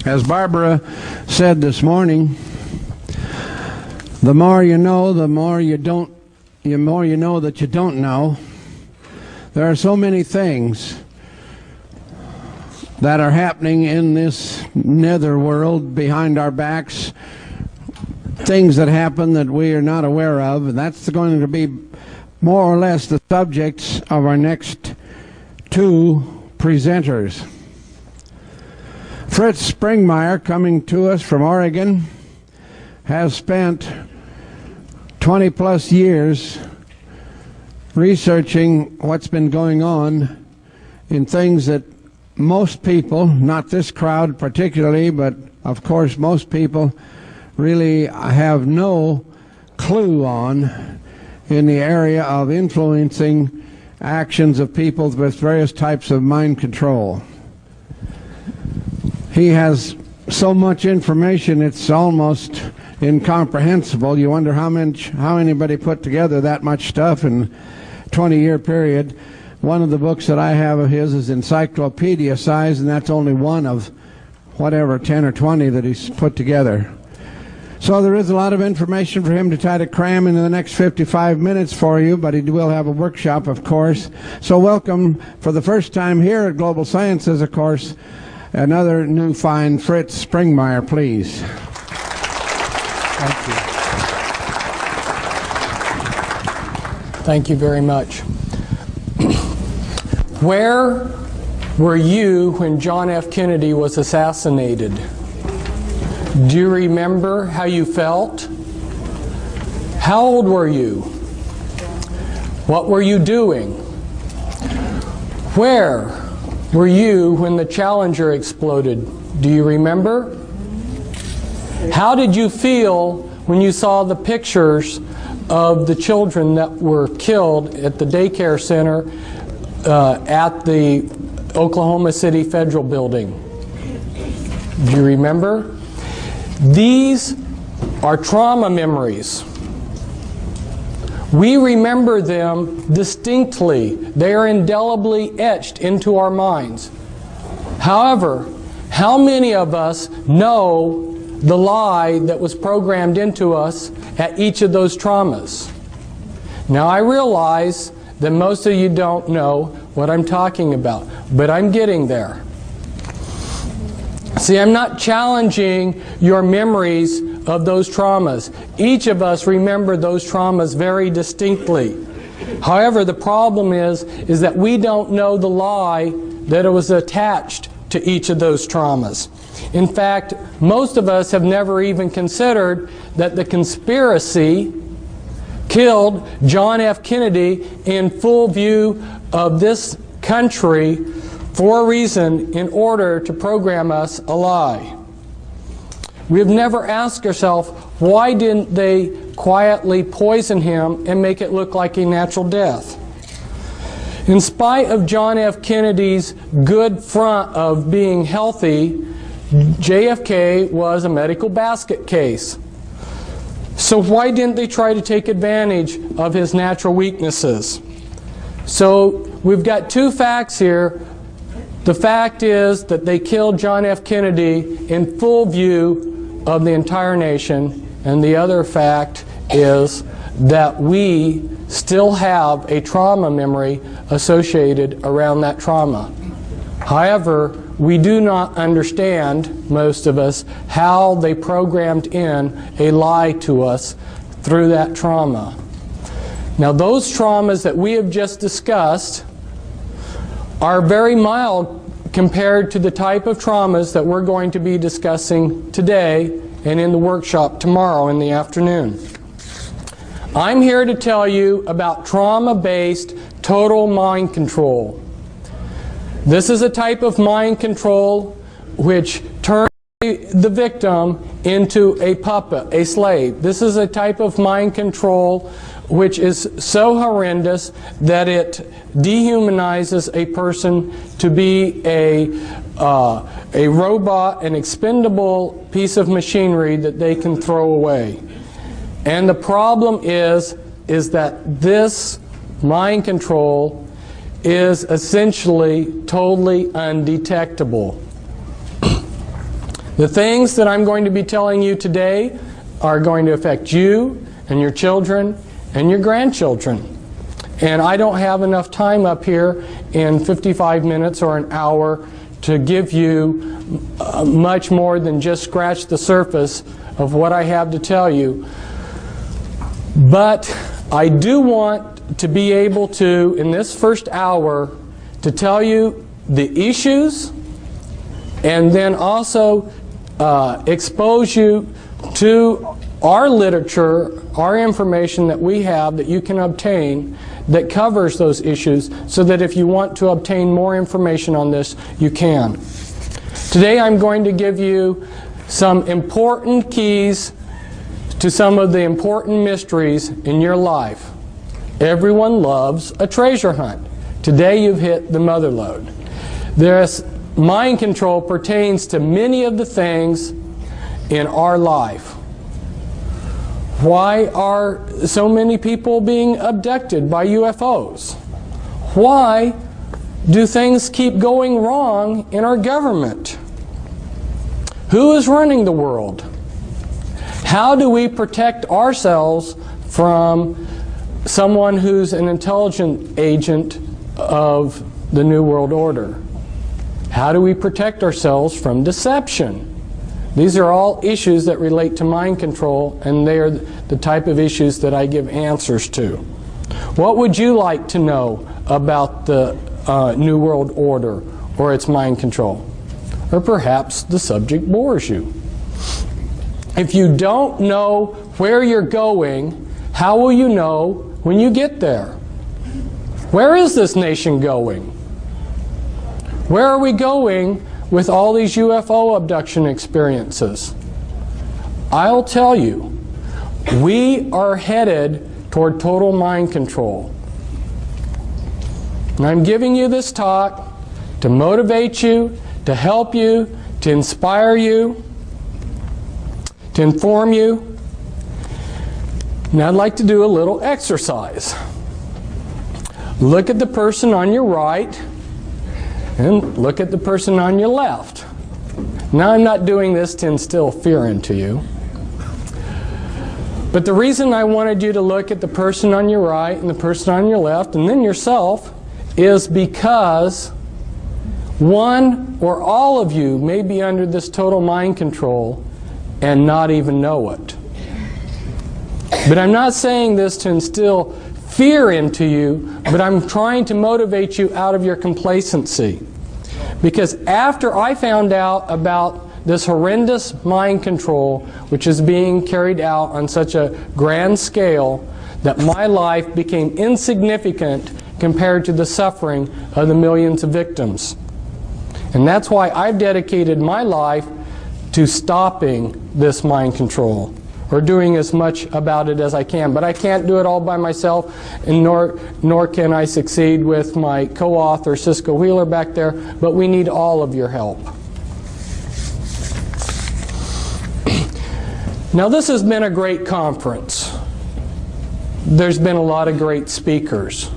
As Barbara said this morning, the more you know, the more you don't, the more you know that you don't know. There are so many things that are happening in this nether world behind our backs, things that happen that we are not aware of, and that's going to be more or less the subjects of our next two presenters. Fritz Springmeier, coming to us from Oregon, has spent 20-plus years researching what's been going on in things that most people, not this crowd particularly, but of course most people really have no clue on in the area of influencing actions of people with various types of mind control. He has so much information it's almost incomprehensible. You wonder how anybody put together that much stuff in a 20-year period. One of the books that I have of his is encyclopedia size, and that's only one of whatever 10 or 20 that he's put together. So there is a lot of information for him to try to cram into the next 55 minutes for you, but he will have a workshop, of course. So welcome for the first time here at Global Sciences, of course, another new fine Fritz Springmeier, please. Thank you. Thank you very much. Where were you when John F. Kennedy was assassinated? Do you remember how you felt? How old were you? What were you doing? Where were you when the Challenger exploded? Do you remember? How did you feel when you saw the pictures of the children that were killed at the daycare center at the Oklahoma City Federal Building? Do you remember? These are trauma memories. We remember them distinctly. They are indelibly etched into our minds. However, how many of us know the lie that was programmed into us at each of those traumas? Now, I realize that most of you don't know what I'm talking about, but I'm getting there. See, I'm not challenging your memories of those traumas. Each of us remember those traumas very distinctly. However, the problem is that we don't know the lie that was attached to each of those traumas. In fact, most of us have never even considered that the conspiracy killed John F. Kennedy in full view of this country for a reason, in order to program us a lie. We have never asked ourselves, why didn't they quietly poison him and make it look like a natural death? In spite of John F. Kennedy's good front of being healthy, JFK was a medical basket case. So why didn't they try to take advantage of his natural weaknesses? So we've got two facts here. The fact is that they killed John F. Kennedy in full view of the entire nation, and the other fact is that we still have a trauma memory associated around that trauma. However, we do not understand, most of us, how they programmed in a lie to us through that trauma. Now, those traumas that we have just discussed are very mild compared to the type of traumas that we're going to be discussing today and in the workshop tomorrow in the afternoon. I'm here to tell you about trauma-based total mind control. This is a type of mind control which turns the victim into a puppet, a slave. This is a type of mind control which is so horrendous that it dehumanizes a person to be a robot, an expendable piece of machinery that they can throw away. And the problem is that this mind control is essentially totally undetectable. The things that I'm going to be telling you today are going to affect you and your children and your grandchildren. And I don't have enough time up here in 55 minutes or an hour to give you much more than just scratch the surface of what I have to tell you. But I do want to be able to, in this first hour, to tell you the issues and then also expose you to our literature, our information that we have that you can obtain that covers those issues, so that if you want to obtain more information on this, you can. Today I'm going to give you some important keys to some of the important mysteries in your life. Everyone loves a treasure hunt. Today you've hit the mother lode. This mind control pertains to many of the things in our life. Why are so many people being abducted by UFOs? Why do things keep going wrong in our government? Who is running the world? How do we protect ourselves from someone who's an intelligent agent of the New World Order? How do we protect ourselves from deception? These are all issues that relate to mind control, and they are the type of issues that I give answers to. What would you like to know about the New World Order or its mind control? Or perhaps the subject bores you. If you don't know where you're going, how will you know when you get there? Where is this nation going? Where are we going with all these UFO abduction experiences? I'll tell you, we are headed toward total mind control. And I'm giving you this talk to motivate you, to help you, to inspire you, to inform you. Now I'd like to do a little exercise. Look at the person on your right and look at the person on your left. Now I'm not doing this to instill fear into you. But the reason I wanted you to look at the person on your right and the person on your left and then yourself is because one or all of you may be under this total mind control and not even know it. But I'm not saying this to instill fear into you, but I'm trying to motivate you out of your complacency. Because after I found out about this horrendous mind control, which is being carried out on such a grand scale, that my life became insignificant compared to the suffering of the millions of victims. And that's why I've dedicated my life to stopping this mind control, or doing as much about it as I can. But I can't do it all by myself, and nor can I succeed with my co-author Cisco Wheeler back there, but we need all of your help. Now this has been a great conference. There's been a lot of great speakers.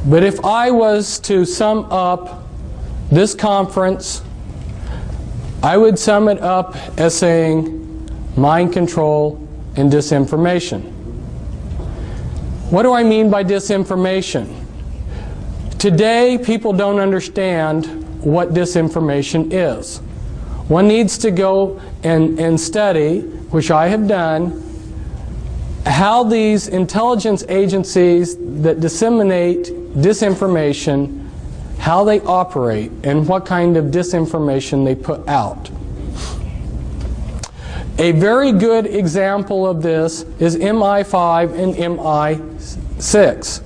But if I was to sum up this conference, I would sum it up as saying mind control and disinformation. What do I mean by disinformation? Today, people don't understand what disinformation is. One needs to go and study, which I have done, how these intelligence agencies that disseminate disinformation, how they operate, and what kind of disinformation they put out. A very good example of this is MI5 and MI6,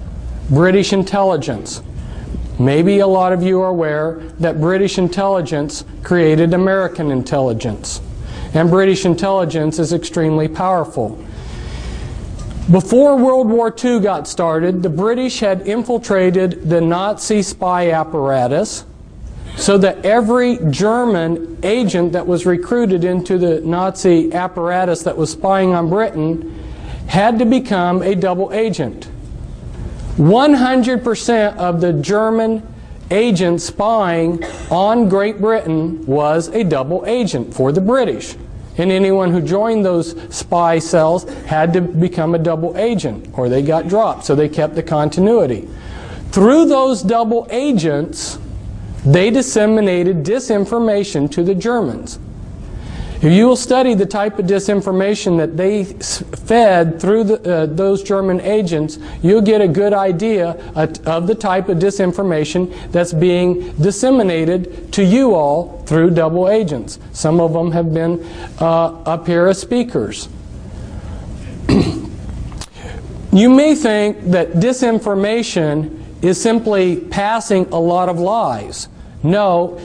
British intelligence. Maybe a lot of you are aware that British intelligence created American intelligence. And British intelligence is extremely powerful. Before World War II got started, the British had infiltrated the Nazi spy apparatus, so that every German agent that was recruited into the Nazi apparatus that was spying on Britain had to become a double agent. 100% of the German agent spying on Great Britain was a double agent for the British. And anyone who joined those spy cells had to become a double agent, or they got dropped, so they kept the continuity. Through those double agents, they disseminated disinformation to the Germans. If you will study the type of disinformation that they fed through those German agents, you'll get a good idea of the type of disinformation that's being disseminated to you all through double agents. Some of them have been up here as speakers. You may think that disinformation is simply passing a lot of lies. No.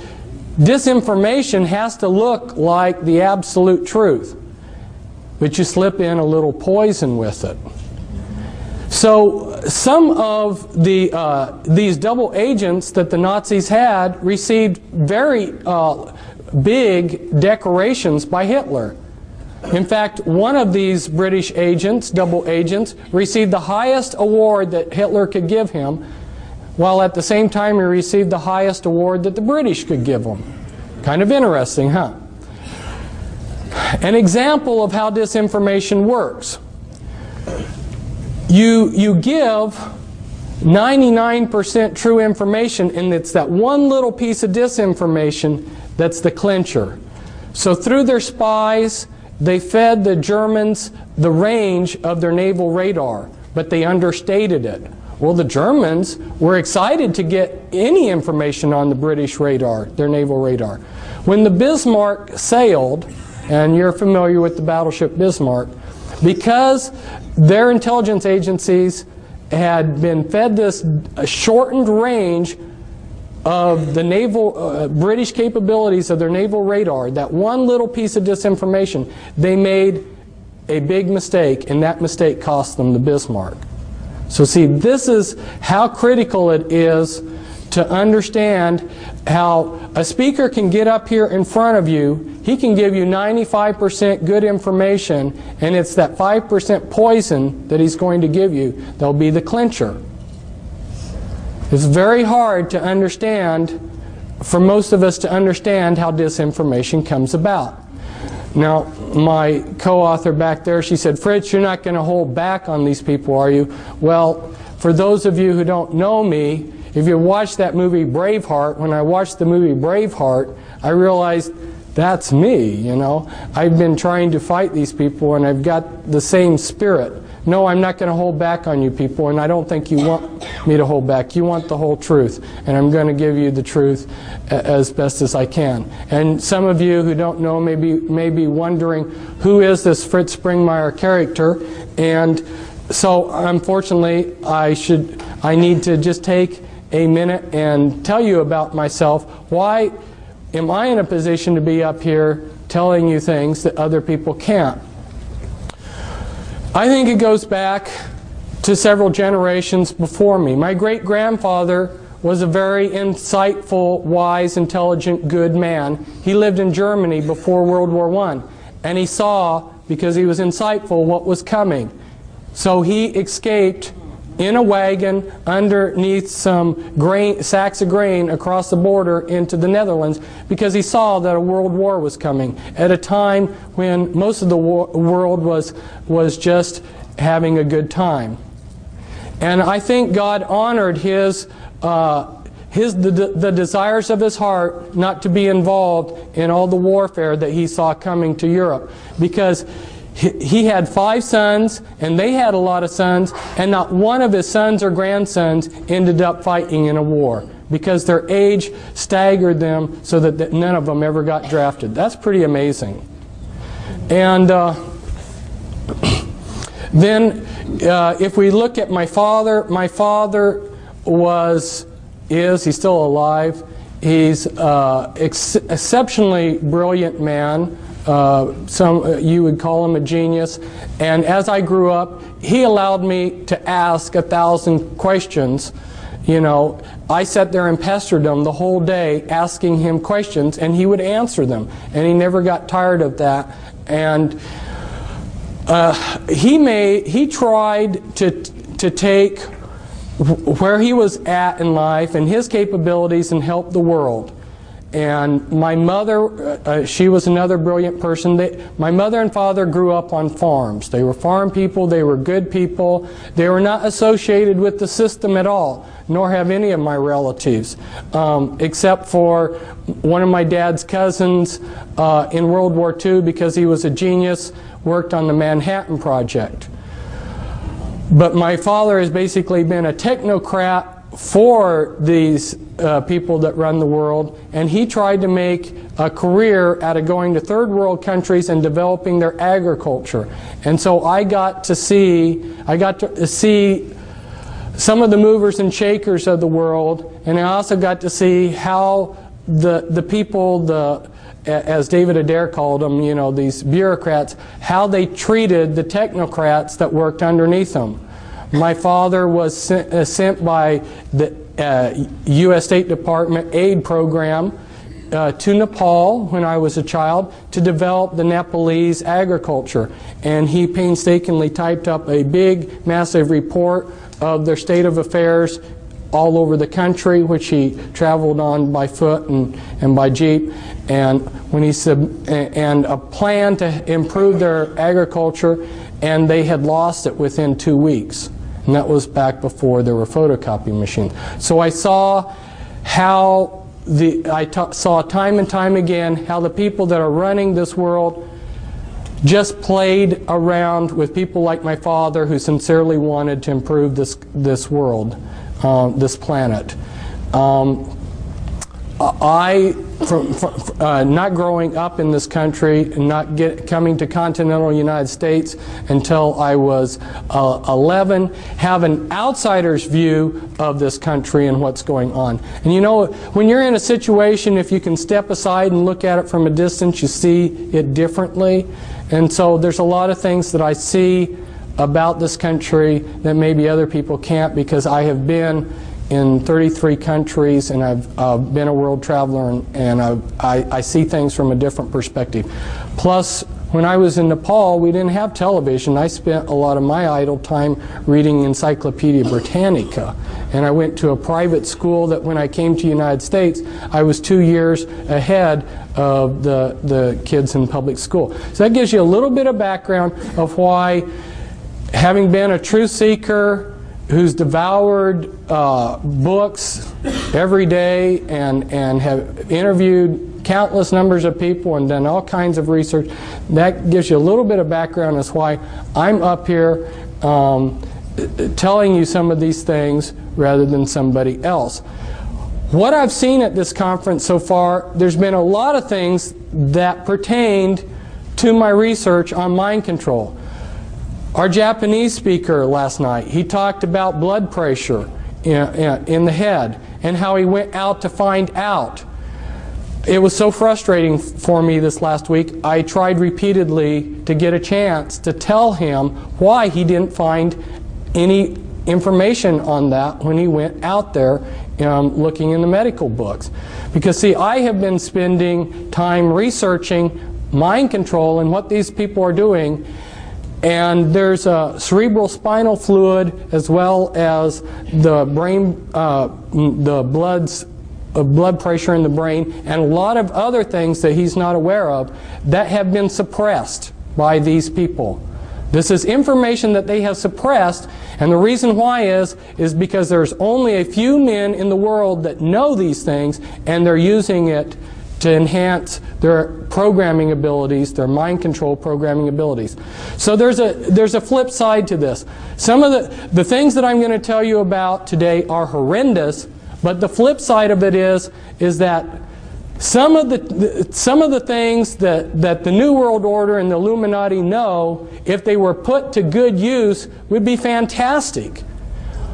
Disinformation has to look like the absolute truth, but you slip in a little poison with it. So some of these double agents that the Nazis had received very big decorations by Hitler. In fact, one of these British agents, double agents, received the highest award that Hitler could give him, while at the same time he received the highest award that the British could give him. Kind of interesting, huh? An example of how disinformation works. You give 99% true information, and it's that one little piece of disinformation that's the clincher. So through their spies, they fed the Germans the range of their naval radar, but they understated it. Well, the Germans were excited to get any information on the British radar, their naval radar. When the Bismarck sailed, and you're familiar with the battleship Bismarck, because their intelligence agencies had been fed this shortened range of the naval, British capabilities of their naval radar, that one little piece of disinformation, they made a big mistake, and that mistake cost them the Bismarck. So see, this is how critical it is to understand how a speaker can get up here in front of you, he can give you 95% good information, and it's that 5% poison that he's going to give you that'll be the clincher. It's very hard to understand, for most of us to understand how disinformation comes about. Now, my co-author back there, she said, "Fritz, you're not going to hold back on these people, are you?" Well, for those of you who don't know me, if you watched that movie Braveheart, when I watched the movie Braveheart, I realized that's me, you know. I've been trying to fight these people, and I've got the same spirit. No, I'm not going to hold back on you people, and I don't think you want me to hold back. You want the whole truth, and I'm going to give you the truth as best as I can. And some of you who don't know may be wondering, who is this Fritz Springmeier character? And so, unfortunately, I need to just take a minute and tell you about myself. Why am I in a position to be up here telling you things that other people can't? I think it goes back to several generations before me. My great-grandfather was a very insightful, wise, intelligent, good man. He lived in Germany before World War I, and he saw, because he was insightful, what was coming. So he escaped in a wagon underneath some sacks of grain across the border into the Netherlands, because he saw that a world war was coming at a time when most of the world was just having a good time. And I think God honored the desires of his heart not to be involved in all the warfare that he saw coming to Europe, because he had 5 sons, and they had a lot of sons, and not one of his sons or grandsons ended up fighting in a war, because their age staggered them so that none of them ever got drafted. That's pretty amazing. And then if we look at my father he's still alive. He's exceptionally brilliant man. You would call him a genius. And as I grew up, he allowed me to ask 1,000 questions. You know, I sat there and pestered him the whole day asking him questions, and he would answer them. And he never got tired of that. And he tried to take where he was at in life and his capabilities and help the world. And my mother, she was another brilliant person. My mother and father grew up on farms. They were farm people. They were good people. They were not associated with the system at all, nor have any of my relatives, except for one of my dad's cousins in World War II, because he was a genius, worked on the Manhattan Project. But my father has basically been a technocrat for these people that run the world, and he tried to make a career out of going to third world countries and developing their agriculture. And so I got to see some of the movers and shakers of the world, and I also got to see how the people, as David Adair called them, you know, these bureaucrats, how they treated the technocrats that worked underneath them. My father was sent by the U.S. State Department aid program to Nepal when I was a child to develop the Nepalese agriculture. And he painstakingly typed up a big, massive report of their state of affairs all over the country, which he traveled on by foot and by jeep, and when he and a plan to improve their agriculture, and they had lost it within 2 weeks. And that was back before there were photocopy machines. So I saw how saw time and time again how the people that are running this world just played around with people like my father, who sincerely wanted to improve this world, this planet. Not growing up in this country and not coming to continental United States until I was 11, have an outsider's view of this country and what's going on. And you know, when you're in a situation, if you can step aside and look at it from a distance, you see it differently. And so there's a lot of things that I see about this country that maybe other people can't, because I have been in 33 countries, and I've been a world traveler, and I see things from a different perspective. Plus, when I was in Nepal, we didn't have television. I spent a lot of my idle time reading Encyclopedia Britannica. And I went to a private school that when I came to the United States, I was 2 years ahead of the kids in public school. So that gives you a little bit of background of why, having been a truth seeker who's devoured books every day and have interviewed countless numbers of people and done all kinds of research, that gives you a little bit of background as why I'm up here telling you some of these things rather than somebody else. What I've seen at this conference so far, there's been a lot of things that pertained to my research on mind control. Our Japanese speaker last night, he talked about blood pressure in the head and how he went out to find out. It was so frustrating for me this last week. I tried repeatedly to get a chance to tell him why he didn't find any information on that when he went out there looking in the medical books. Because see, I have been spending time researching mind control and what these people are doing. And there's a cerebral spinal fluid, as well as the brain, the blood pressure in the brain, and a lot of other things that he's not aware of that have been suppressed by these people. This is information that they have suppressed, and the reason why is because there's only a few men in the world that know these things, and they're using it to enhance their programming abilities, their mind control programming abilities. So there's a flip side to this. Some of the things that I'm going to tell you about today are horrendous, but the flip side of it is that some of the things that the New World Order and the Illuminati know, if they were put to good use, would be fantastic.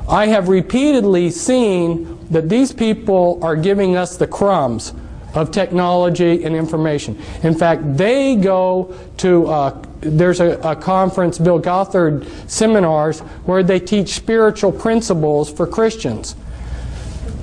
I have repeatedly seen that these people are giving us the crumbs of technology and information. In fact, they go to, there's a conference, Bill Gothard seminars, where they teach spiritual principles for Christians.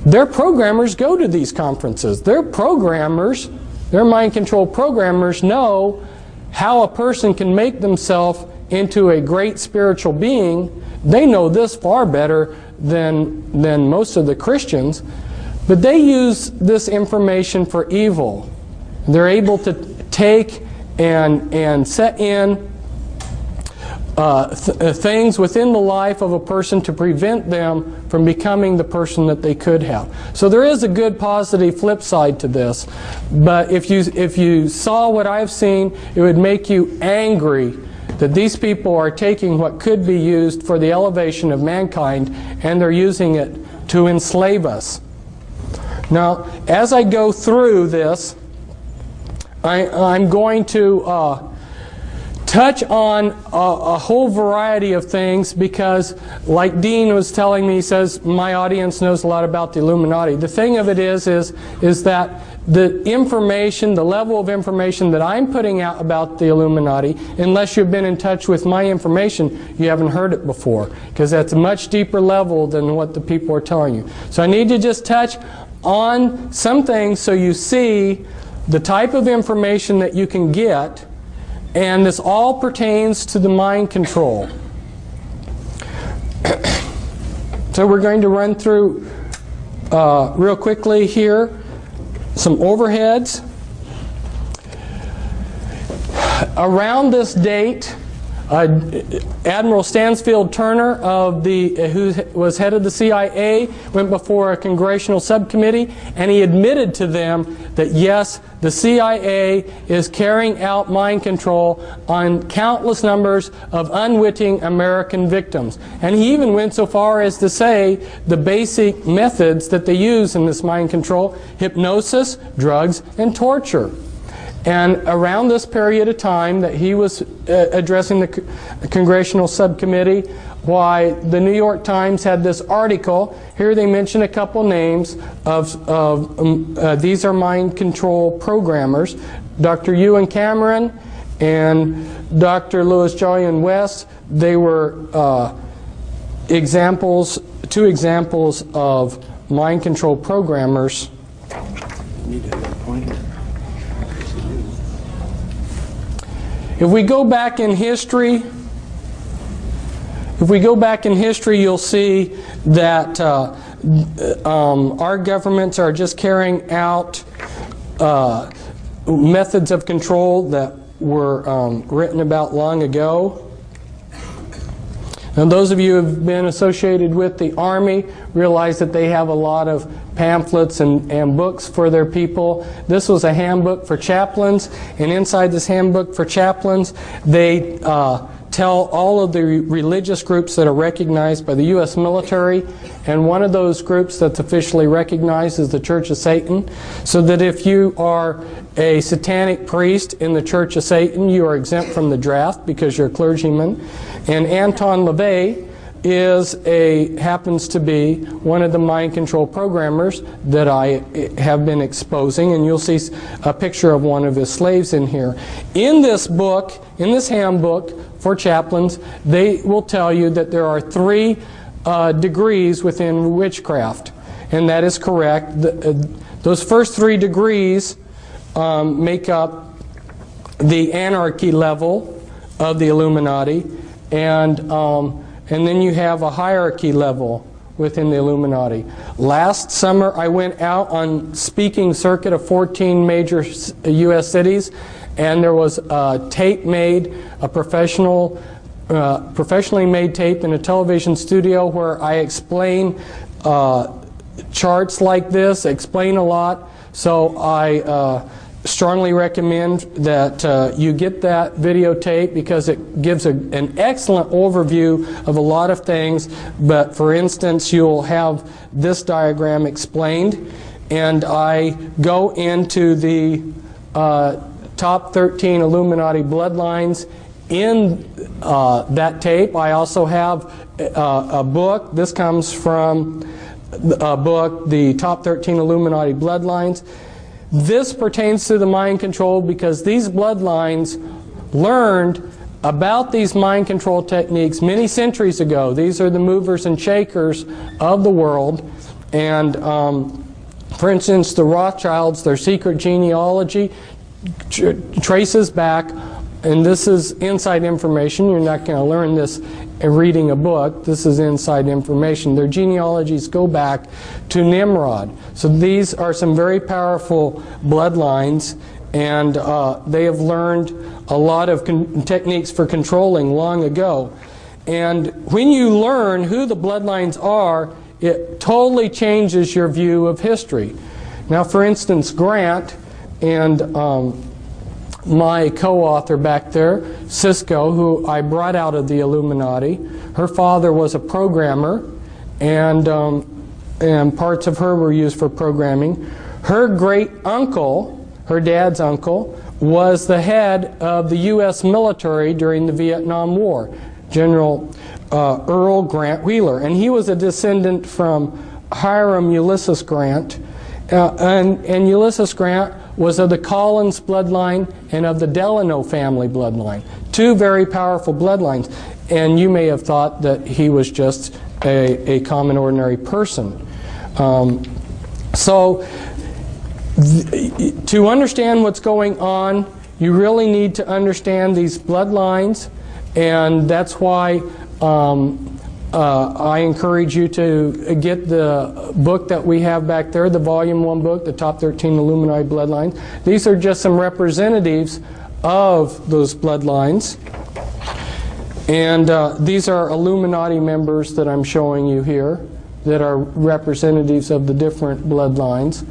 Their programmers go to these conferences. Their programmers, their mind control programmers, know how a person can make themselves into a great spiritual being. They know this far better than most of the Christians, but they use this information for evil. They're able to take and set in things within the life of a person to prevent them from becoming the person that they could have. So there is a good positive flip side to this, but if you saw what I've seen, it would make you angry that these people are taking what could be used for the elevation of mankind and they're using it to enslave us. Now, as I go through this, I'm going to touch on a whole variety of things because, like Dean was telling me, he says my audience knows a lot about the Illuminati. The thing of it is that the information, the level of information that I'm putting out about the Illuminati, unless you've been in touch with my information, you haven't heard it before, because that's a much deeper level than what the people are telling you. So I need to just touch on some things so you see the type of information that you can get. And this all pertains to the mind control. So we're going to run through real quickly here some overheads. Around this date, Admiral Stansfield Turner, who was head of the CIA, went before a congressional subcommittee, and he admitted to them that yes, the CIA is carrying out mind control on countless numbers of unwitting American victims. And he even went so far as to say the basic methods that they use in this mind control: hypnosis, drugs, and torture. And around this period of time that he was addressing the congressional subcommittee, why the New York Times had this article. Here they mention a couple names of these are mind control programmers. Dr. Ewan Cameron and Dr. Louis Jolyon West. They were two examples of mind control programmers. If we go back in history, you'll see that our governments are just carrying out methods of control that were written about long ago. And those of you who have been associated with the Army realize that they have a lot of pamphlets and books for their people. This was a handbook for chaplains, and inside this handbook for chaplains, they tell all of the religious groups that are recognized by the U.S. military, and one of those groups that's officially recognized is the Church of Satan, so that if you are a satanic priest in the Church of Satan, you are exempt from the draft because you're a clergyman. And Anton LaVey happens to be one of the mind control programmers that I have been exposing, and you'll see a picture of one of his slaves in here. In this book, in this handbook for chaplains, they will tell you that there are 3 degrees within witchcraft, and that is correct. Those first 3 degrees make up the anarchy level of the Illuminati, and then you have a hierarchy level within the Illuminati. Last summer I went out on speaking circuit of 14 major U.S. cities, and there was a tape made, a professionally made tape in a television studio where I explain charts like this, explain a lot. So I strongly recommend that you get that videotape because it gives an excellent overview of a lot of things. But for instance, you'll have this diagram explained, and I go into the top 13 Illuminati bloodlines in that tape. I also have a book. This comes from a book, The Top 13 Illuminati Bloodlines. This pertains to the mind control because these bloodlines learned about these mind control techniques many centuries ago. These are the movers and shakers of the world. And for instance, the Rothschilds, their secret genealogy traces back and this is inside information. You're not going to learn this reading a book. This is inside information. Their genealogies go back to Nimrod. So these are some very powerful bloodlines, and they have learned a lot of techniques for controlling long ago. And when you learn who the bloodlines are, it totally changes your view of history. Now, for instance, Grant and my co-author back there, Cisco, who I brought out of the Illuminati, her father was a programmer, and parts of her were used for programming. Her great uncle, her dad's uncle, was the head of the U.S. military during the Vietnam War, General Earl Grant Wheeler, and he was a descendant from Hiram Ulysses Grant, and Ulysses Grant was of the Collins bloodline and of the Delano family bloodline. Two very powerful bloodlines. And you may have thought that he was just a common, ordinary person. So to understand what's going on, you really need to understand these bloodlines, and that's why I encourage you to get the book that we have back there, the Volume 1 book, the Top 13 Illuminati Bloodlines. These are just some representatives of those bloodlines. And these are Illuminati members that I'm showing you here that are representatives of the different bloodlines.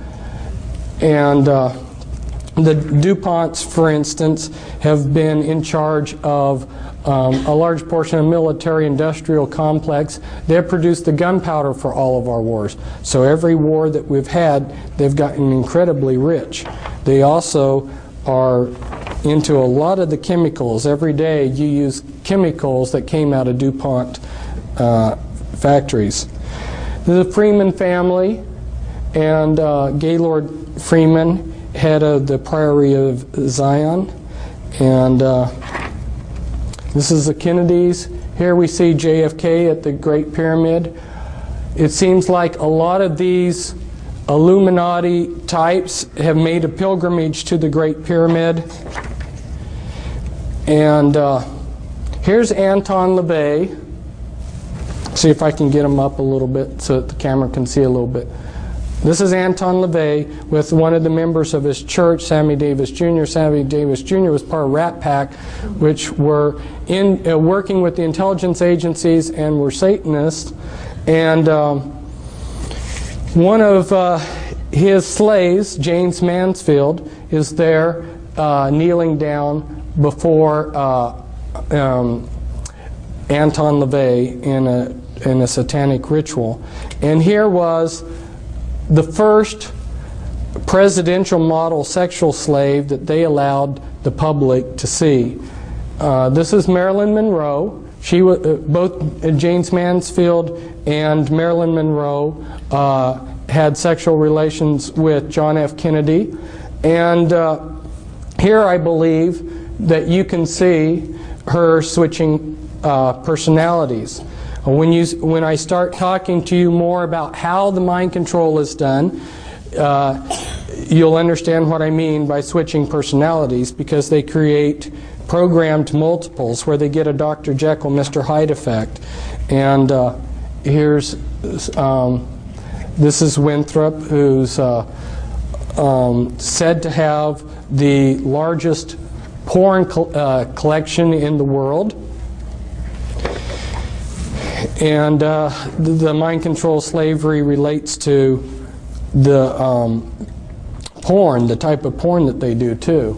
And the DuPonts, for instance, have been in charge of a large portion of the military-industrial complex. They have produced the gunpowder for all of our wars. So every war that we've had, they've gotten incredibly rich. They also are into a lot of the chemicals. Every day you use chemicals that came out of DuPont factories. The Freeman family and Gaylord Freeman, head of the Priory of Zion, and this is the Kennedys. Here we see JFK at the Great Pyramid. It seems like a lot of these Illuminati types have made a pilgrimage to the Great Pyramid. And here's Anton LaVey. See if I can get him up a little bit so that the camera can see a little bit. This is Anton LaVey with one of the members of his church, Sammy Davis Jr. Sammy Davis Jr. was part of Rat Pack, which were working with the intelligence agencies and were Satanists. And one of his slaves, James Mansfield, is there kneeling down before Anton LaVey in a satanic ritual. And here was the first presidential model sexual slave that they allowed the public to see. This is Marilyn Monroe. She was, both James Mansfield and Marilyn Monroe had sexual relations with John F. Kennedy. And here I believe that you can see her switching personalities. When I start talking to you more about how the mind control is done, you'll understand what I mean by switching personalities, because they create programmed multiples where they get a Dr. Jekyll, Mr. Hyde effect. And here's this is Winthrop, who's said to have the largest porn collection in the world. And the mind control slavery relates to the porn, the type of porn that they do too.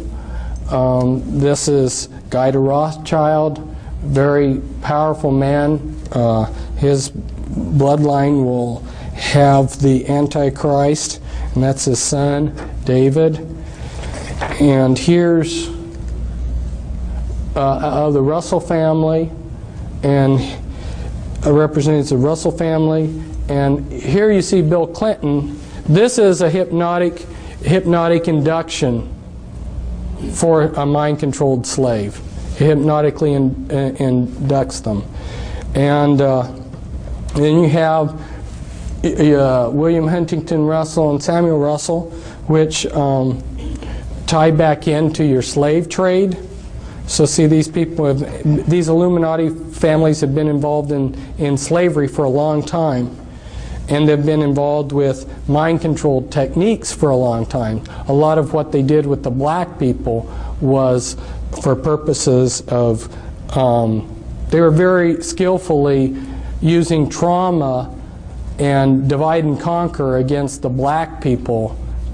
This is Guy de Rothschild, very powerful man. His bloodline will have the Antichrist, and that's his son, David. And here's the Russell family, and represents the Russell family. And here you see Bill Clinton. This is a hypnotic induction for a mind-controlled slave. It hypnotically inducts them. And then you have William Huntington Russell and Samuel Russell, which tie back into your slave trade. So see, these people, these Illuminati families have been involved in slavery for a long time. And they've been involved with mind control techniques for a long time. A lot of what they did with the black people was for purposes of, they were very skillfully using trauma and divide and conquer against the black people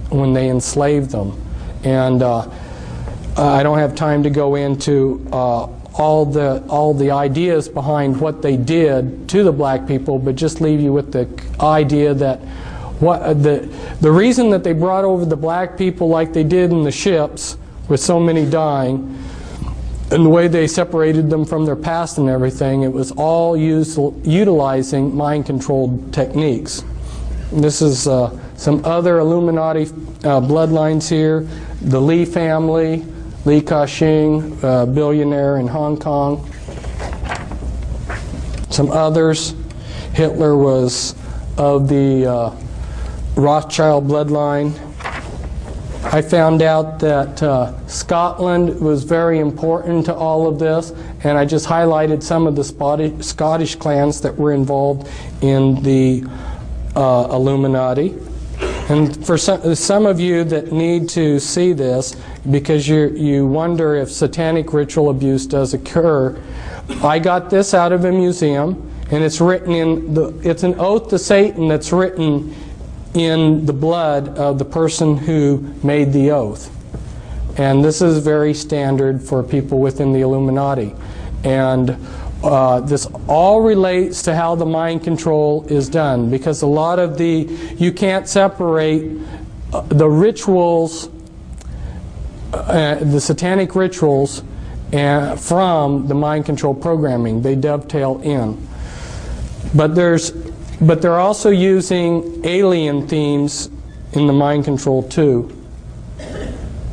when they enslaved them. And I don't have time to go into all the ideas behind what they did to the black people, but just leave you with the idea that the reason that they brought over the black people like they did in the ships, with so many dying, and the way they separated them from their past and everything, it was all utilizing mind-controlled techniques. And this is some other Illuminati bloodlines here. The Lee family, Li Ka-shing, billionaire in Hong Kong. Some others. Hitler was of the Rothschild bloodline. I found out that Scotland was very important to all of this, and I just highlighted some of the Scottish clans that were involved in the Illuminati. And for some of you that need to see this, because you wonder if satanic ritual abuse does occur, I got this out of a museum, and it's written it's an oath to Satan that's written in the blood of the person who made the oath. And this is very standard for people within the Illuminati. And this all relates to how the mind control is done, because a lot of you can't separate the rituals, the satanic rituals, from the mind control programming. They dovetail in. But they're also using alien themes in the mind control too.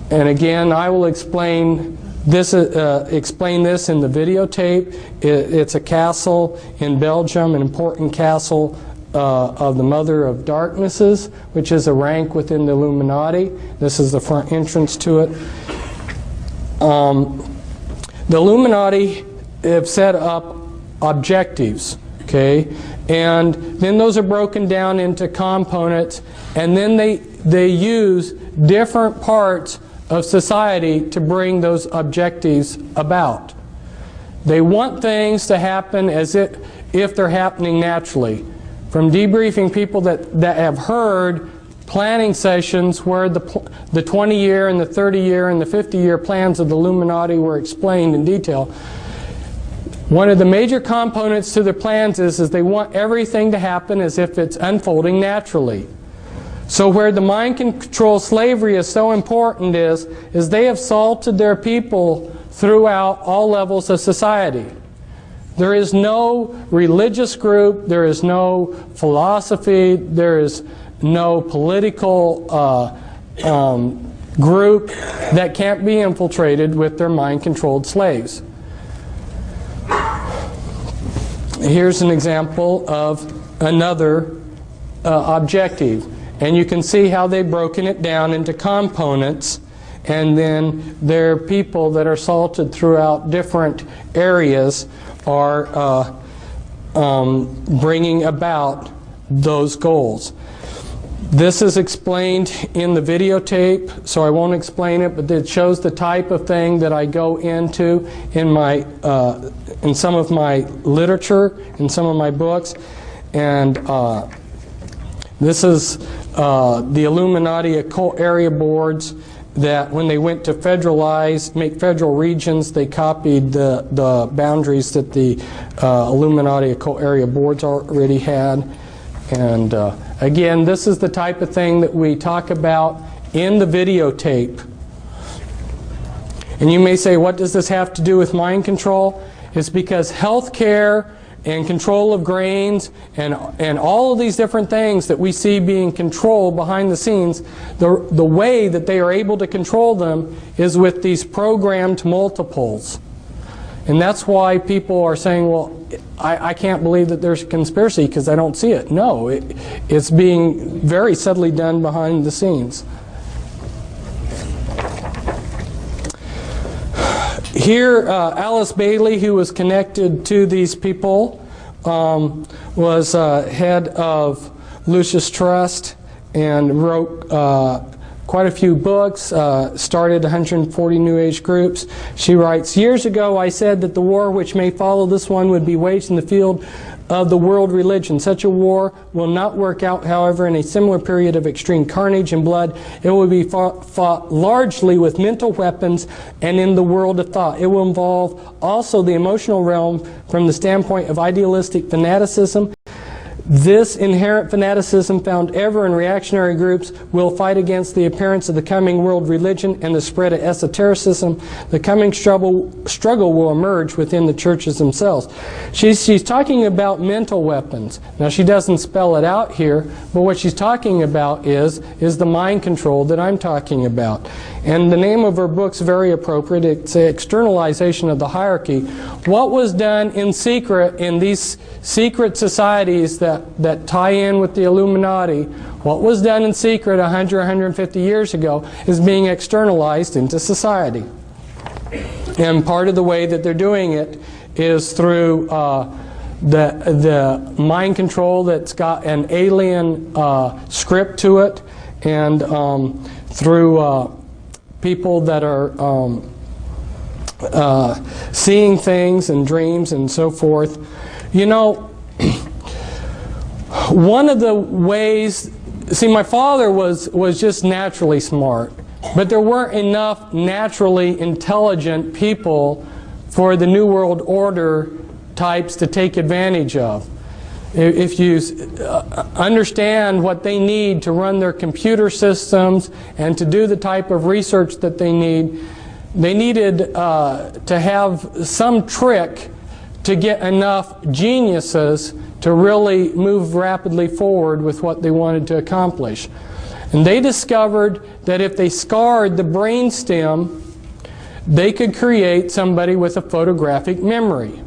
And again, I will explain this in the videotape. It's a castle in Belgium, an important castle of the Mother of Darknesses, which is a rank within the Illuminati. This is the front entrance to it. The Illuminati have set up objectives, okay? And then those are broken down into components, and then they use different parts of society to bring those objectives about. They want things to happen as if they're happening naturally. From debriefing people that have heard planning sessions where the 20-year and the 30-year and the 50-year plans of the Illuminati were explained in detail, one of the major components to their plans is they want everything to happen as if it's unfolding naturally. So where the mind control slavery is so important is they have salted their people throughout all levels of society. There is no religious group, there is no philosophy, there is no political group that can't be infiltrated with their mind-controlled slaves. Here's an example of another objective. And you can see how they've broken it down into components, and then their people that are salted throughout different areas are bringing about those goals. This is explained in the videotape, so I won't explain it, but it shows the type of thing that I go into in some of my literature, in some of my books. And this is the Illuminati occult area boards that when they went to make federal regions, they copied the boundaries that the Illuminati occult area boards already had. And again, this is the type of thing that we talk about in the videotape. And you may say, what does this have to do with mind control? It's because healthcare and control of grains and all of these different things that we see being controlled behind the scenes, the way that they are able to control them is with these programmed multiples. And that's why people are saying, well, I can't believe that there's a conspiracy because I don't see it. No, it's being very subtly done behind the scenes. Here, Alice Bailey, who was connected to these people, was head of Lucis Trust and wrote quite a few books, started 140 New Age groups. She writes, "Years ago I said that the war which may follow this one would be waged in the field of the world religion. Such a war will not work out, however, in a similar period of extreme carnage and blood. It will be fought largely with mental weapons and in the world of thought. It will involve also the emotional realm from the standpoint of idealistic fanaticism. This inherent fanaticism found ever in reactionary groups will fight against the appearance of the coming world religion and the spread of esotericism. The coming struggle will emerge within the churches themselves." She's talking about mental weapons. Now, she doesn't spell it out here, but what she's talking about is the mind control that I'm talking about. And the name of her book's very appropriate. It's an externalization of the hierarchy. What was done in secret in these secret societies that tie in with the Illuminati, what was done in secret 100, 150 years ago is being externalized into society. And part of the way that they're doing it is through the mind control that's got an alien script to it, and through people that are seeing things and dreams and so forth. You know, one of the ways, see, my father was just naturally smart, but there weren't enough naturally intelligent people for the New World Order types to take advantage of. If you understand what they need to run their computer systems and to do the type of research that they needed to have some trick to get enough geniuses to really move rapidly forward with what they wanted to accomplish. And they discovered that if they scarred the brainstem, they could create somebody with a photographic memory.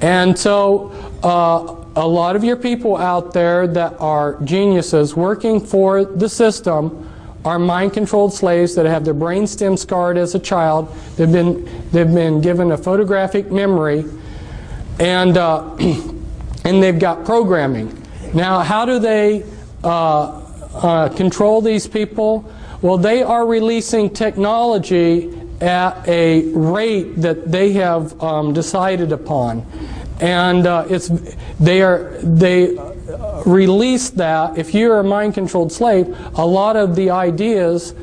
And so a lot of your people out there that are geniuses working for the system are mind-controlled slaves that have their brainstem scarred as a child. They've been given a photographic memory, and they've got programming. Now, how do they control these people? Well, they are releasing technology at a rate that they have decided upon, and they release that. If you're a mind-controlled slave, a lot of the ideas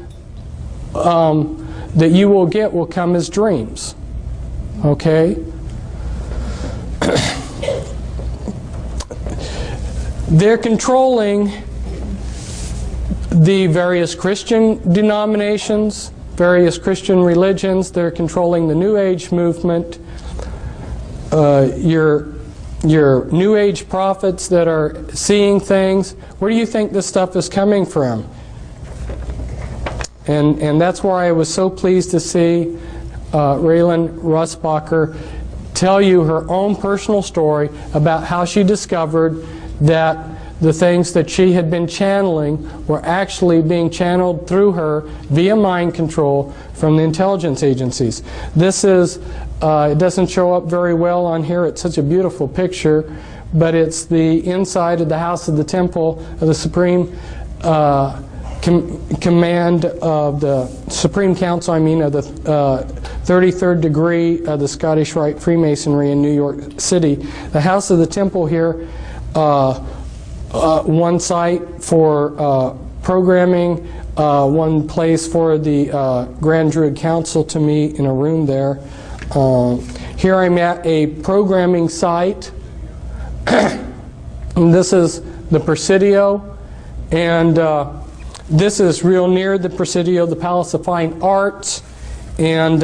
that you will get will come as dreams. Okay? They're controlling the various Christian denominations, various Christian religions. They're controlling the New Age movement. Your New Age prophets that are seeing things. Where do you think this stuff is coming from? And that's why I was so pleased to see Raylan Russbacher tell you her own personal story about how she discovered that the things that she had been channeling were actually being channeled through her via mind control from the intelligence agencies. This is, it doesn't show up very well on here, it's such a beautiful picture, but it's the inside of the House of the Temple of the Supreme Command of the Supreme Council, of the 33rd degree of the Scottish Rite Freemasonry in New York City. The House of the Temple here, one site for programming, one place for the Grand Druid Council to meet in a room there. Here I'm at a programming site. And this is the Presidio, and this is real near the Presidio, the Palace of Fine Arts, and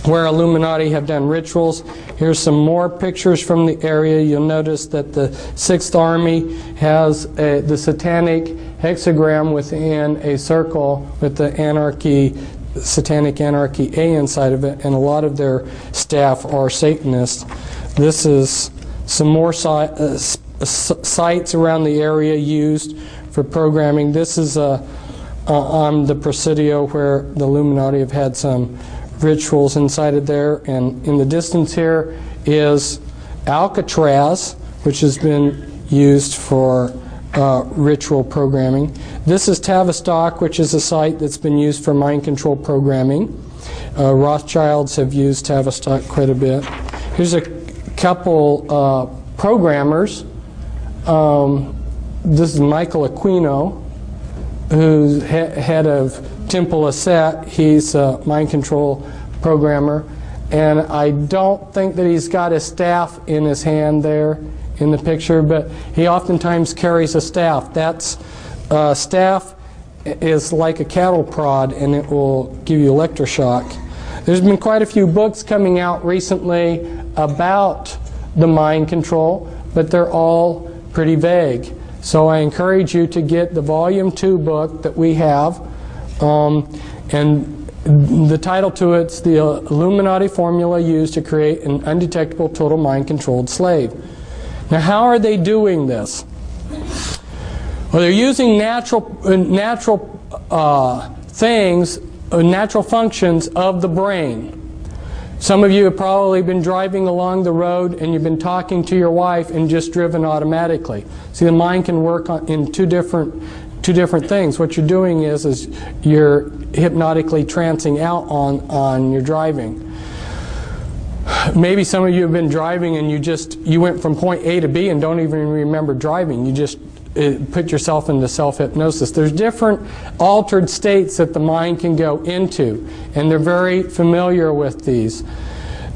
where Illuminati have done rituals. Here's some more pictures from the area. You'll notice that the 6th Army has the satanic hexagram within a circle with the satanic anarchy A inside of it, and a lot of their staff are Satanists. This is some more sites around the area used for programming. This is on the Presidio where the Illuminati have had some rituals inside of there. And in the distance here is Alcatraz, which has been used for ritual programming. This is Tavistock, which is a site that's been used for mind control programming. Rothschilds have used Tavistock quite a bit. Here's a couple programmers. This is Michael Aquino, who's head of Temple Asset. He's a mind control programmer. And I don't think that he's got his staff in his hand there in the picture, but he oftentimes carries a staff. That's staff is like a cattle prod, and it will give you electroshock. There's been quite a few books coming out recently about the mind control, but they're all pretty vague. So I encourage you to get the Volume 2 book that we have, and the title to it's The Illuminati Formula Used to Create an Undetectable Total Mind-Controlled Slave. Now, how are they doing this? Well, they're using natural things, natural functions of the brain. Some of you have probably been driving along the road and you've been talking to your wife and just driven automatically. See, the mind can work in two different things. What you're doing is you're hypnotically trancing out on your driving. Maybe some of you have been driving and you went from point A to B and don't even remember driving. You just put yourself into self-hypnosis. There's different altered states that the mind can go into, and they're very familiar with these.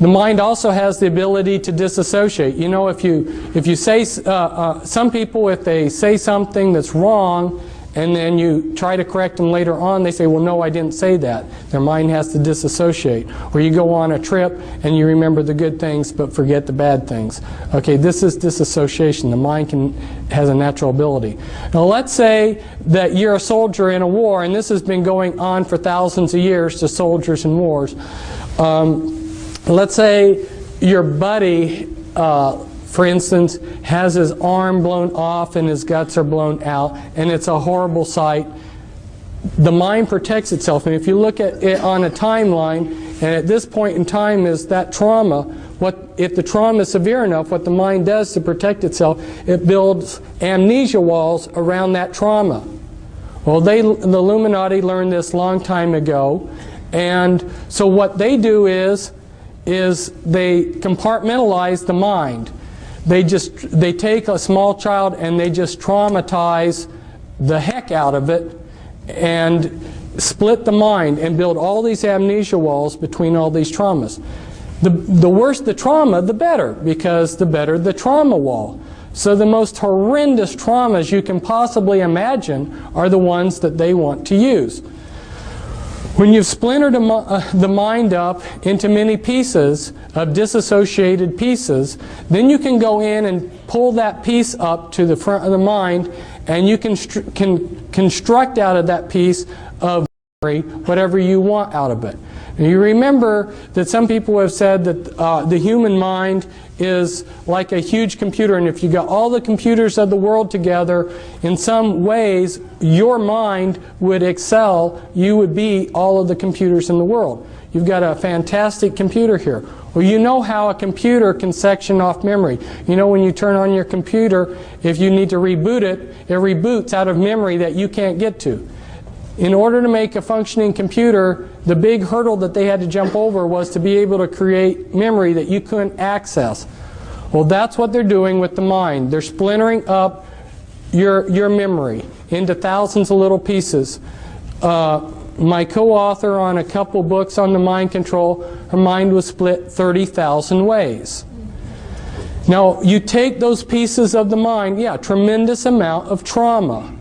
The mind also has the ability to disassociate. You know, if you say, some people, if they say something that's wrong, and then you try to correct them later on, they say, well, no, I didn't say that. Their mind has to disassociate. Or you go on a trip and you remember the good things but forget the bad things. Okay, this is disassociation. The mind has a natural ability. Now let's say that you're a soldier in a war, and this has been going on for thousands of years to soldiers in wars. Let's say your buddy, for instance, has his arm blown off and his guts are blown out, and it's a horrible sight. The mind protects itself, and if you look at it on a timeline, and at this point in time is that trauma, if the trauma is severe enough, what the mind does to protect itself, it builds amnesia walls around that trauma. Well, the Illuminati learned this long time ago, and so what they do is they compartmentalize the mind. They take a small child and they just traumatize the heck out of it and split the mind and build all these amnesia walls between all these traumas. The worse the trauma, the better, because the better the trauma wall. So the most horrendous traumas you can possibly imagine are the ones that they want to use. When you've splintered the mind up into many pieces of disassociated pieces, then you can go in and pull that piece up to the front of the mind, and you can construct out of that piece of memory whatever you want out of it. Now, you remember that some people have said that the human mind is like a huge computer, and if you got all the computers of the world together, in some ways your mind would excel. You would be all of the computers in the world. You've got a fantastic computer here. Well, you know how a computer can section off memory. You know, when you turn on your computer, if you need to reboot it, it reboots out of memory that you can't get to. In order to make a functioning computer, the big hurdle that they had to jump over was to be able to create memory that you couldn't access. Well, that's what they're doing with the mind. They're splintering up your memory into thousands of little pieces. My co-author on a couple books on the mind control, her mind was split 30,000 ways. Now, you take those pieces of the mind, yeah, tremendous amount of trauma.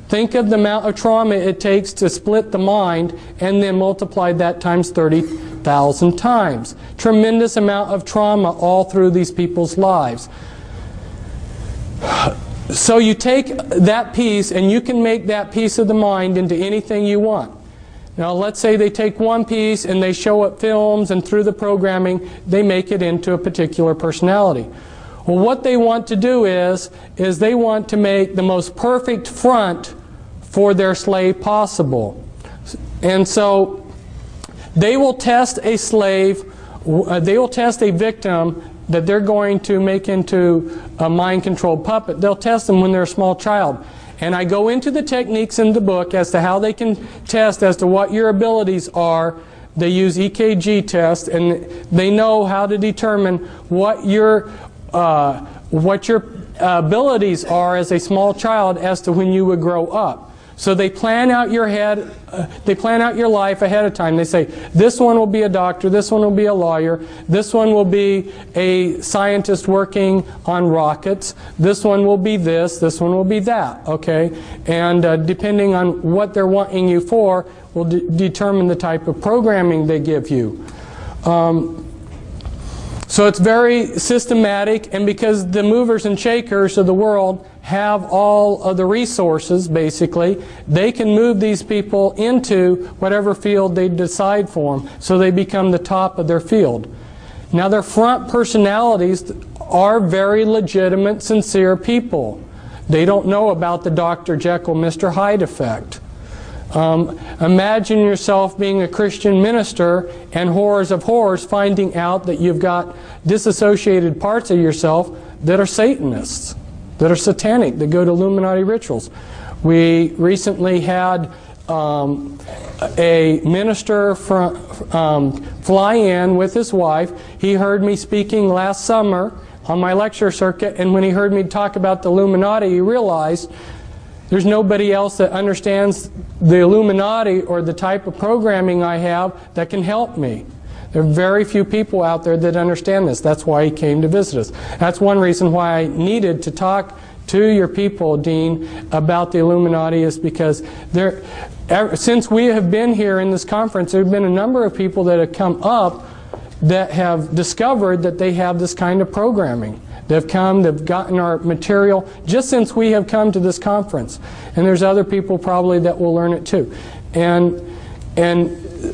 Think of the amount of trauma it takes to split the mind and then multiply that times 30,000 times. Tremendous amount of trauma all through these people's lives. So you take that piece and you can make that piece of the mind into anything you want. Now let's say they take one piece and they show up films, and through the programming they make it into a particular personality. Well, what they want to do is they want to make the most perfect front for their slave possible. And so They will test a slave, they will test a victim that they're going to make into a mind-controlled puppet. They'll test them when they're a small child. And I go into the techniques in the book as to how they can test as to what your abilities are. They use EKG tests, and they know how to determine what your abilities are as a small child as to when you would grow up. So they plan out your they plan out your life ahead of time. They say, this one will be a doctor, this one will be a lawyer, this one will be a scientist working on rockets, this one will be this one will be that, okay? And depending on what they're wanting you for will determine the type of programming they give you. So it's very systematic, and because the movers and shakers of the world have all of the resources, basically, they can move these people into whatever field they decide for them, so they become the top of their field. Now, their front personalities are very legitimate, sincere people. They don't know about the Dr. Jekyll, Mr. Hyde effect. Imagine yourself being a Christian minister and horrors of horrors finding out that you've got disassociated parts of yourself that are Satanists, that are satanic, that go to Illuminati rituals. We recently had a minister fly in with his wife. He heard me speaking last summer on my lecture circuit, and when he heard me talk about the Illuminati, he realized there's nobody else that understands the Illuminati or the type of programming I have that can help me. There are very few people out there that understand this. That's why he came to visit us. That's one reason why I needed to talk to your people, Dean, about the Illuminati, is because since we have been here in this conference, there have been a number of people that have come up that have discovered that they have this kind of programming. They've come, they've gotten our material just since we have come to this conference. And there's other people probably that will learn it too. And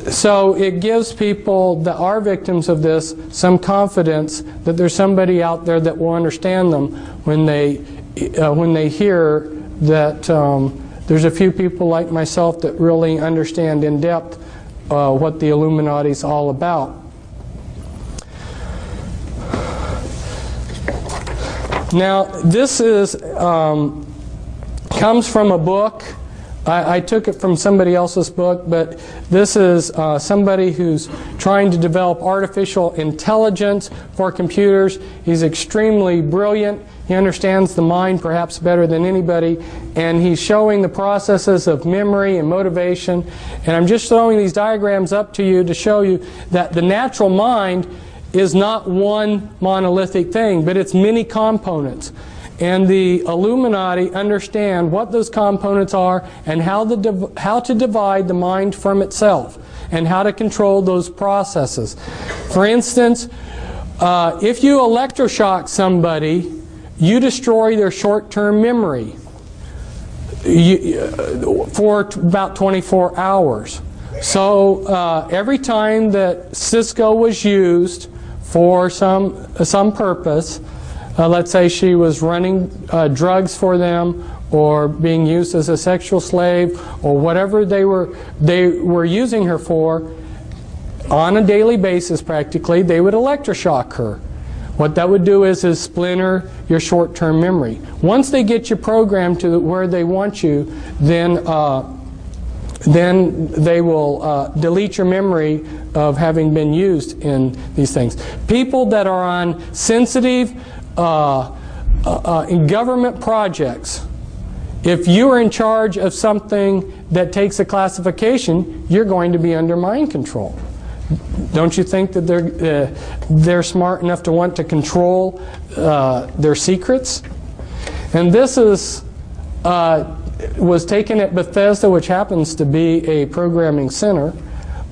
so it gives people that are victims of this some confidence that there's somebody out there that will understand them when they hear that there's a few people like myself that really understand in depth what the Illuminati is all about. Now, this is comes from a book. I took it from somebody else's book, but this is somebody who's trying to develop artificial intelligence for computers. He's extremely brilliant. He understands the mind perhaps better than anybody, and he's showing the processes of memory and motivation. And I'm just throwing these diagrams up to you to show you that the natural mind is not one monolithic thing, but it's many components. And the Illuminati understand what those components are and how to divide the mind from itself and how to control those processes. For instance, if you electroshock somebody, you destroy their short-term memory for about 24 hours. So every time that Cisco was used for some purpose, let's say she was running drugs for them, or being used as a sexual slave, or whatever they were using her for, on a daily basis practically, they would electroshock her. What that would do is splinter your short-term memory. Once they get you programmed to where they want you, then they will delete your memory of having been used in these things. People that are on sensitive in government projects, if you are in charge of something that takes a classification, you're going to be under mind control. Don't you think that they're smart enough to want to control their secrets? And this was taken at Bethesda, which happens to be a programming center,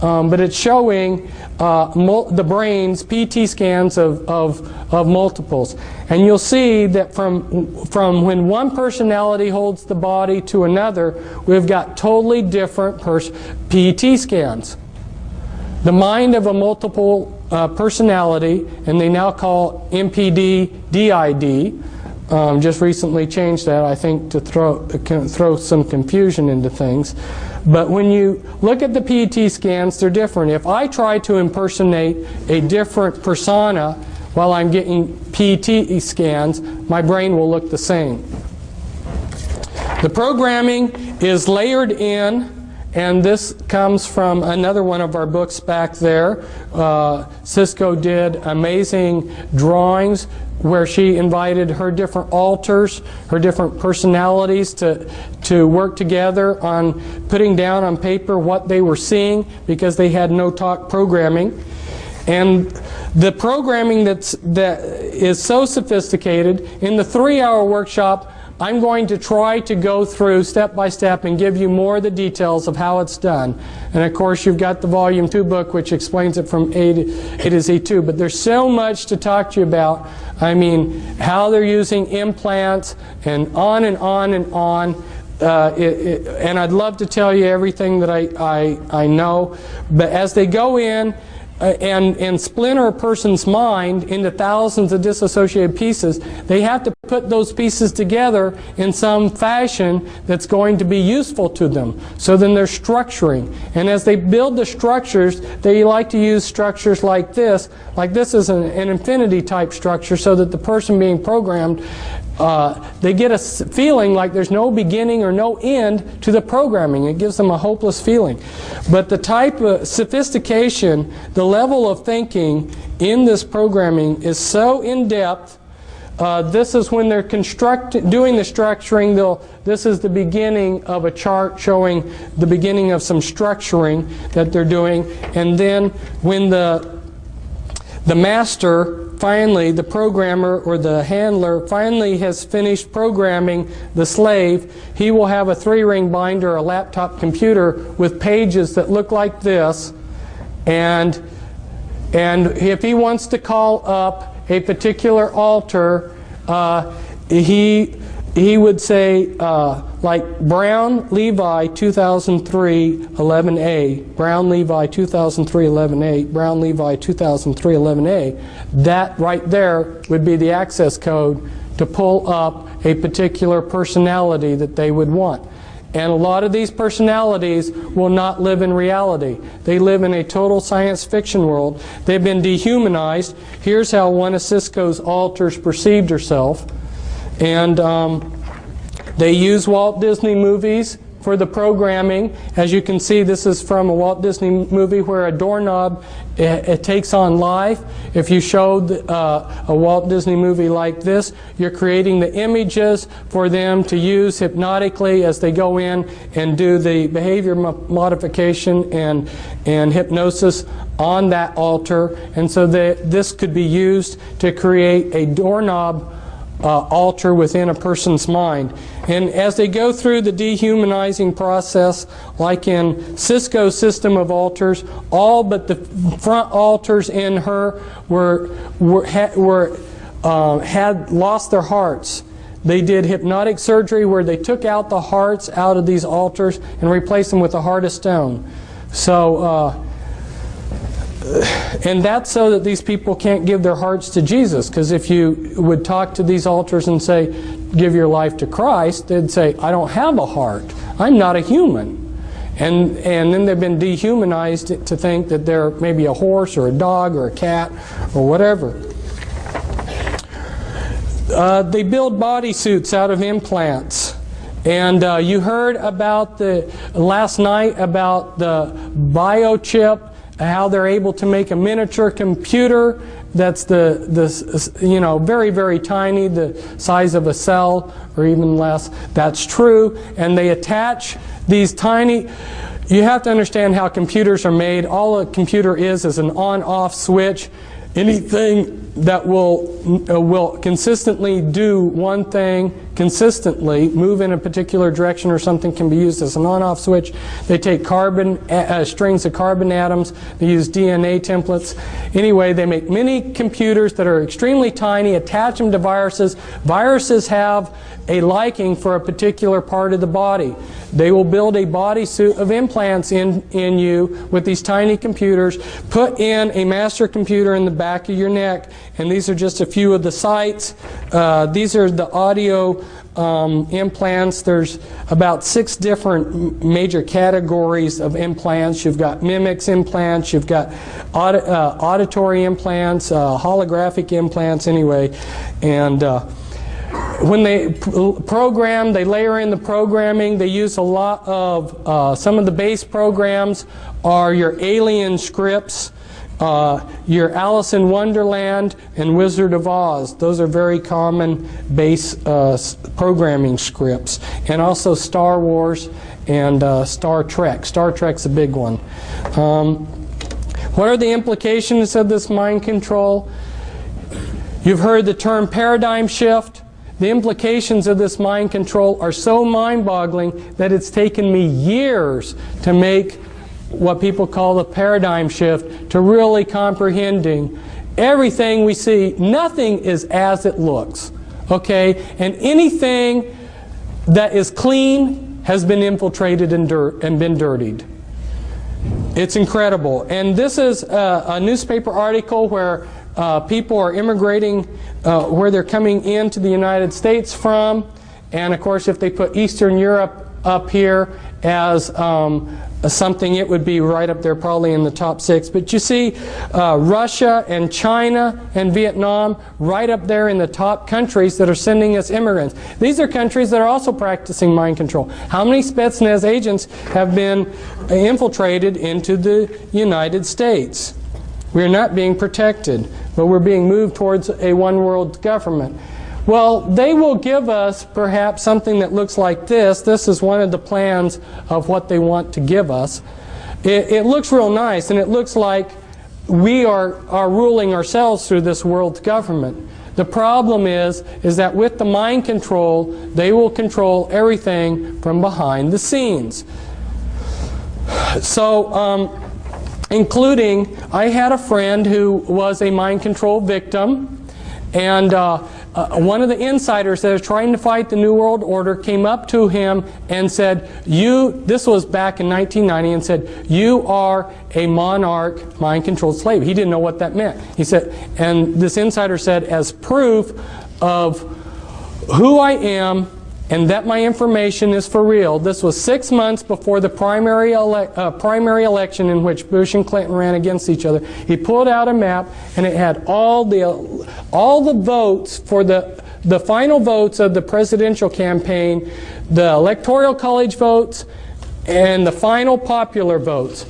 but it's showing the brain's PT scans of multiples. And you'll see that from when one personality holds the body to another, we've got totally different PT scans. The mind of a multiple personality, and they now call MPD DID, just recently changed that, I think, to throw some confusion into things. But when you look at the PET scans, they're different. If I try to impersonate a different persona while I'm getting PET scans, my brain will look the same. The programming is layered in, and this comes from another one of our books back there. Cisco did amazing drawings where she invited her different alters, her different personalities to work together on putting down on paper what they were seeing, because they had no talk programming. And the programming that is so sophisticated, in the 3-hour workshop, I'm going to try to go through step by step and give you more of the details of how it's done. And of course, you've got the Volume 2 book, which explains it from A to Z2. But there's so much to talk to you about. I mean, how they're using implants, and on and on and on. And I'd love to tell you everything that I know. But as they go in and splinter a person's mind into thousands of disassociated pieces, they have to put those pieces together in some fashion that's going to be useful to them. So then they're structuring. And as they build the structures, they like to use structures like this. Like this is an infinity type structure, so that the person being programmed, they get a feeling like there's no beginning or no end to the programming. It gives them a hopeless feeling. But the type of sophistication, the level of thinking in this programming is so in-depth. This is when they're doing the structuring. This is the beginning of a chart showing the beginning of some structuring that they're doing. And then when the master finally, the programmer or the handler finally has finished programming the slave, he will have a 3-ring binder, a laptop computer with pages that look like this. And if he wants to call up a particular altar, he would say, like Brown Levi 2003 11A, Brown Levi 2003 11A, Brown Levi 2003 11A. That right there would be the access code to pull up a particular personality that they would want. And a lot of these personalities will not live in reality. They live in a total science fiction world. They've been dehumanized. Here's how one of Cisco's alters perceived herself. And they use Walt Disney movies for the programming. As you can see, this is from a Walt Disney movie where a doorknob it takes on life. If you showed a Walt Disney movie like this, you're creating the images for them to use hypnotically as they go in and do the behavior modification and hypnosis on that altar. And so this could be used to create a doorknob alter within a person's mind. And as they go through the dehumanizing process, like in Cisco's system of altars, all but the front altars in her had lost their hearts. They did hypnotic surgery where they took out the hearts out of these altars and replaced them with a heart of stone. So and that's so that these people can't give their hearts to Jesus. Because if you would talk to these altars and say, give your life to Christ, they'd say, I don't have a heart. I'm not a human. And then they've been dehumanized to think that they're maybe a horse or a dog or a cat or whatever. They build bodysuits out of implants. And you heard about last night about the biochip, how they're able to make a miniature computer that's very, very tiny, the size of a cell or even less. That's true. And they attach these tiny... You have to understand how computers are made. All a computer is an on-off switch. Anything that will consistently do one thing consistently, move in a particular direction, or something can be used as an on-off switch. They take strings of carbon atoms, they use DNA templates. Anyway, they make mini computers that are extremely tiny, attach them to viruses. Viruses have a liking for a particular part of the body. They will build a bodysuit of implants in you with these tiny computers, put in a master computer in the back of your neck, and these are just a few of the sites. These are the audio implants. There's about 6 different major categories of implants. You've got mimics implants, you've got auditory implants, holographic implants, anyway. And when they program, they layer in the programming. They use a lot of, some of the base programs are your Alien scripts, your Alice in Wonderland and Wizard of Oz. Those are very common base programming scripts. And also Star Wars and Star Trek. Star Trek's a big one. What are the implications of this mind control? You've heard the term paradigm shift. The implications of this mind control are so mind-boggling that it's taken me years to make what people call the paradigm shift, to really comprehending everything we see. Nothing is as it looks, okay? And anything that is clean has been infiltrated and been dirtied. It's incredible. And this is a newspaper article where people are immigrating, where they're coming into the United States from. And of course, if they put Eastern Europe up here as something, it would be right up there, probably in the top 6. But you see Russia and China and Vietnam right up there in the top countries that are sending us immigrants. These are countries that are also practicing mind control. How many Spetsnaz agents have been infiltrated into the United States? We're not being protected, but we're being moved towards a one-world government. Well, they will give us perhaps something that looks like this. This is one of the plans of what they want to give us. It looks real nice, and it looks like we are ruling ourselves through this world government. The problem is that with the mind control, they will control everything from behind the scenes. So, including, I had a friend who was a mind control victim, and one of the insiders that is trying to fight the New World Order came up to him and said, this was back in 1990, and said, "You are a monarch mind-controlled slave." He didn't know what that meant. He said, and this insider said, as proof of who I am and that my information is for real. This was 6 months before the primary election in which Bush and Clinton ran against each other. He pulled out a map, and it had all the votes for the final votes of the presidential campaign, the Electoral College votes, and the final popular votes.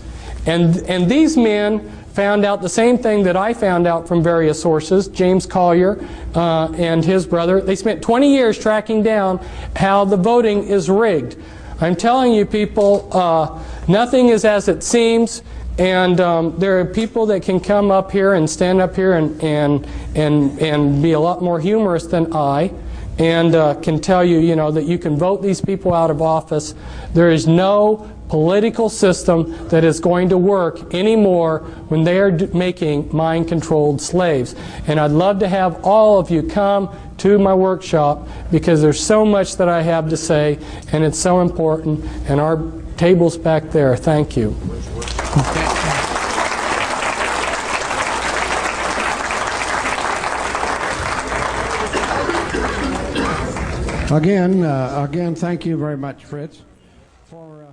And these men found out the same thing that I found out from various sources. James Collier and his brother, they spent 20 years tracking down how the voting is rigged. I'm telling you people, nothing is as it seems, and there are people that can come up here and stand up here and be a lot more humorous than I, and can tell you, that you can vote these people out of office. There is no political system that is going to work anymore when they are making mind-controlled slaves. And I'd love to have all of you come to my workshop, because there's so much that I have to say, and it's so important. And our table's back there. Thank you. Again, thank you very much, Fritz, for